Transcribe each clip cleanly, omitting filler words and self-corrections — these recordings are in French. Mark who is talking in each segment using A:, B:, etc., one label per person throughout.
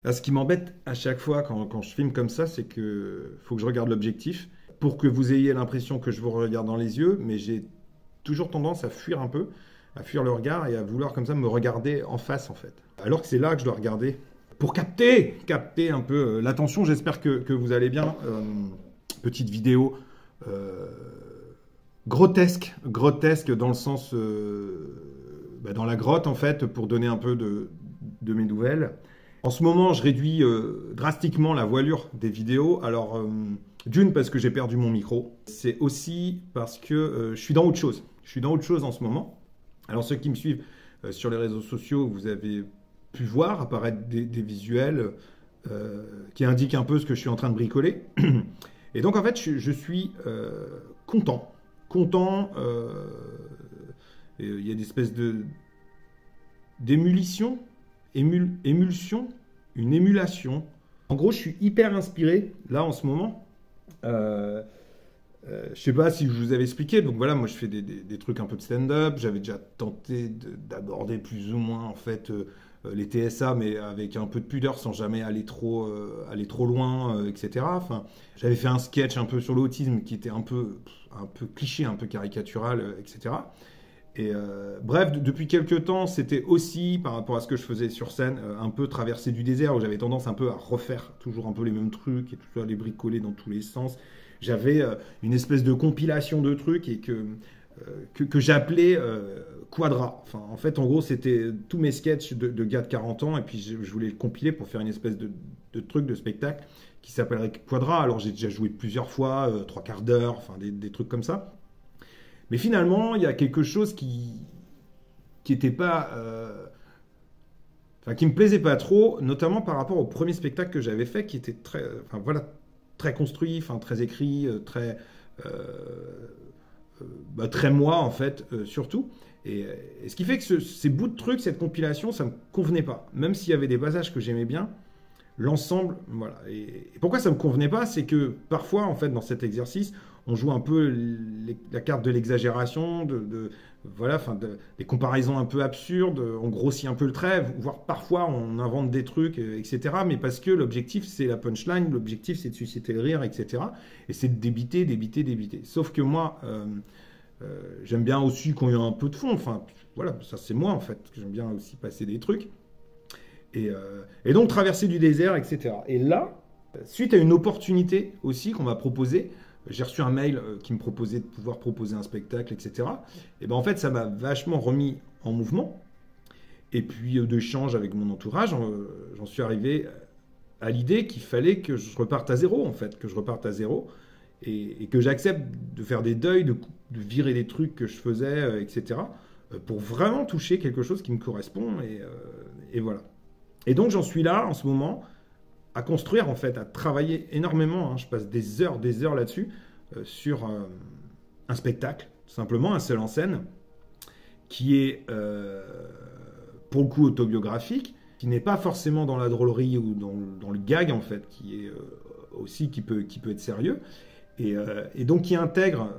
A: Là, ce qui m'embête à chaque fois quand je filme comme ça, c'est que faut que je regarde l'objectif pour que vous ayez l'impression que je vous regarde dans les yeux, mais j'ai toujours tendance à fuir un peu, à fuir le regard et à vouloir comme ça me regarder en face en fait. Alors que c'est là que je dois regarder pour capter un peu l'attention. J'espère que vous allez bien. Petite vidéo euh, grotesque dans le sens dans la grotte en fait pour donner un peu de mes nouvelles. En ce moment, je réduis drastiquement la voilure des vidéos. Alors, d'une, parce que j'ai perdu mon micro. C'est aussi parce que je suis dans autre chose. Je suis dans autre chose en ce moment. Alors, ceux qui me suivent sur les réseaux sociaux, vous avez pu voir apparaître des visuels qui indiquent un peu ce que je suis en train de bricoler. Et donc, en fait, je suis content. Content. Il y a des espèces d'émulsion, émulsion, une émulation. En gros, je suis hyper inspiré là en ce moment. Je sais pas si je vous avais expliqué. Donc voilà, moi je fais des trucs un peu de stand-up. J'avais déjà tenté d'aborder plus ou moins en fait les TSA, mais avec un peu de pudeur, sans jamais aller trop loin, etc. Enfin, j'avais fait un sketch un peu sur l'autisme qui était un peu cliché, un peu caricatural, etc. Et bref, depuis quelques temps, c'était aussi, par rapport à ce que je faisais sur scène, un peu traversée du désert, où j'avais tendance un peu à refaire toujours un peu les mêmes trucs, et tout ça, les bricoler dans tous les sens. J'avais une espèce de compilation de trucs et que j'appelais Quadra. Enfin, en fait, en gros, c'était tous mes sketchs de gars de 40 ans, et puis je voulais le compiler pour faire une espèce de truc, de spectacle, qui s'appellerait Quadra. Alors j'ai déjà joué plusieurs fois, trois quarts d'heure, enfin des trucs comme ça. Mais finalement, il y a quelque chose qui était pas, enfin, qui me plaisait pas trop, notamment par rapport au premier spectacle que j'avais fait, qui était très, enfin voilà, très construit, enfin très écrit, euh, très moi en fait, surtout. Et ce qui fait que ces bouts de trucs, cette compilation, ça me convenait pas. Même s'il y avait des passages que j'aimais bien, l'ensemble, voilà. Et pourquoi ça me convenait pas, c'est que parfois, en fait, dans cet exercice, on joue un peu la carte de l'exagération, voilà, enfin, des comparaisons un peu absurdes, on grossit un peu le trait, voire parfois on invente des trucs, etc. Mais parce que l'objectif, c'est la punchline, l'objectif, c'est de susciter le rire, etc. Et c'est de débiter. Sauf que moi, j'aime bien aussi quand il y a un peu de fond. Enfin, voilà, ça c'est moi en fait. J'aime bien aussi passer des trucs. Et donc traverser du désert, etc. Et là, suite à une opportunité aussi qu'on m'a proposée, j'ai reçu un mail qui me proposait de pouvoir proposer un spectacle, etc. Et ben en fait, ça m'a vachement remis en mouvement. Et puis d'échanges avec mon entourage, j'en suis arrivé à l'idée qu'il fallait que je reparte à zéro, en fait, que je reparte à zéro et que j'accepte de faire des deuils, de virer des trucs que je faisais, etc. Pour vraiment toucher quelque chose qui me correspond. Et voilà. Et donc j'en suis là en ce moment à construire en fait, à travailler énormément. Hein. Je passe des heures là-dessus sur un spectacle, tout simplement un seul en scène, qui est pour le coup autobiographique, qui n'est pas forcément dans la drôlerie ou dans le gag en fait, qui est aussi qui peut être sérieux et donc qui intègre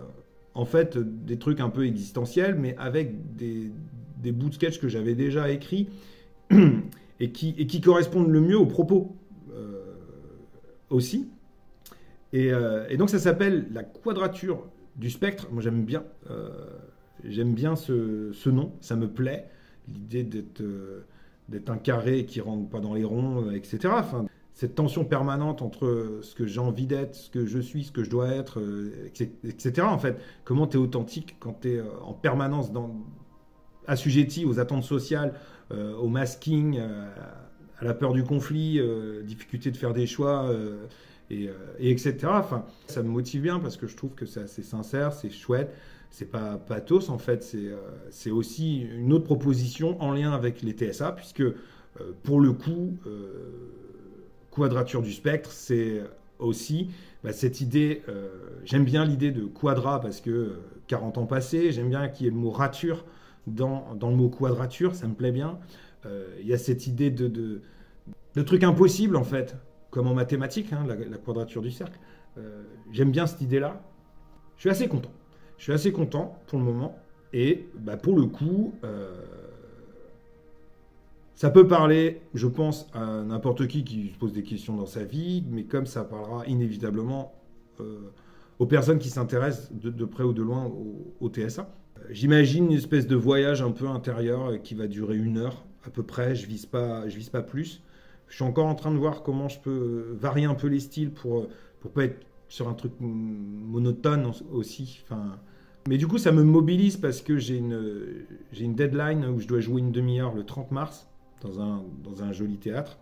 A: en fait des trucs un peu existentiels, mais avec des bouts de sketch que j'avais déjà écrits et qui correspondent le mieux aux propos aussi. Et donc ça s'appelle la quadrature du spectre. Moi j'aime bien ce nom, ça me plaît. L'idée d'être un carré qui rentre pas dans les ronds, etc. Enfin, cette tension permanente entre ce que j'ai envie d'être, ce que je suis, ce que je dois être, etc. En fait, comment tu es authentique quand tu es en permanence assujetti aux attentes sociales, au masking, à la peur du conflit, difficulté de faire des choix, etc. Enfin, ça me motive bien parce que je trouve que c'est assez sincère, c'est chouette. C'est pas pathos en fait, c'est aussi une autre proposition en lien avec les TSA, puisque pour le coup, quadrature du spectre, c'est aussi cette idée, j'aime bien l'idée de quadra parce que 40 ans passés, j'aime bien qu'il y ait le mot rature dans le mot quadrature, ça me plaît bien. Il y a cette idée de truc impossible en fait, comme en mathématiques, hein, la quadrature du cercle. J'aime bien cette idée-là. Je suis assez content. Je suis assez content pour le moment. Et pour le coup, Ça peut parler, je pense, à n'importe qui se pose des questions dans sa vie, mais comme ça parlera inévitablement aux personnes qui s'intéressent de près ou de loin au TSA. J'imagine une espèce de voyage un peu intérieur qui va durer 1 heure à peu près, je vise pas plus. Je suis encore en train de voir comment je peux varier un peu les styles pour pas être sur un truc monotone aussi. Enfin, mais du coup, ça me mobilise parce que j'ai une deadline où je dois jouer une demi-heure le 30 mars dans un joli théâtre.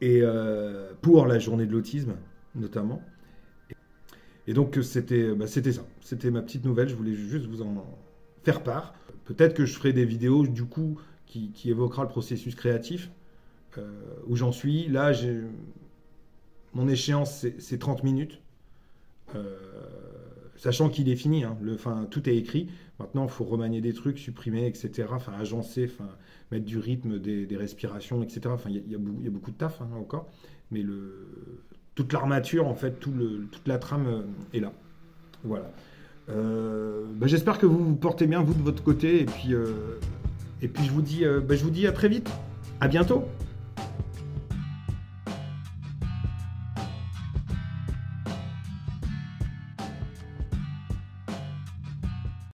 A: Et pour la journée de l'autisme, notamment. Et donc, c'était ça. C'était ma petite nouvelle. Je voulais juste vous en faire part. Peut-être que je ferai des vidéos, du coup, qui évoquera le processus créatif, où j'en suis. Là, mon échéance, c'est 30 minutes. Sachant qu'il est fini, hein. Tout est écrit. Maintenant, il faut remanier des trucs, supprimer, etc. Enfin, agencer, mettre du rythme, des respirations, etc. Enfin, il y a beaucoup de taf, hein, encore. Mais toute l'armature, en fait, toute la trame est là. Voilà. J'espère que vous vous portez bien, vous, de votre côté. Et puis je vous dis à très vite. À bientôt.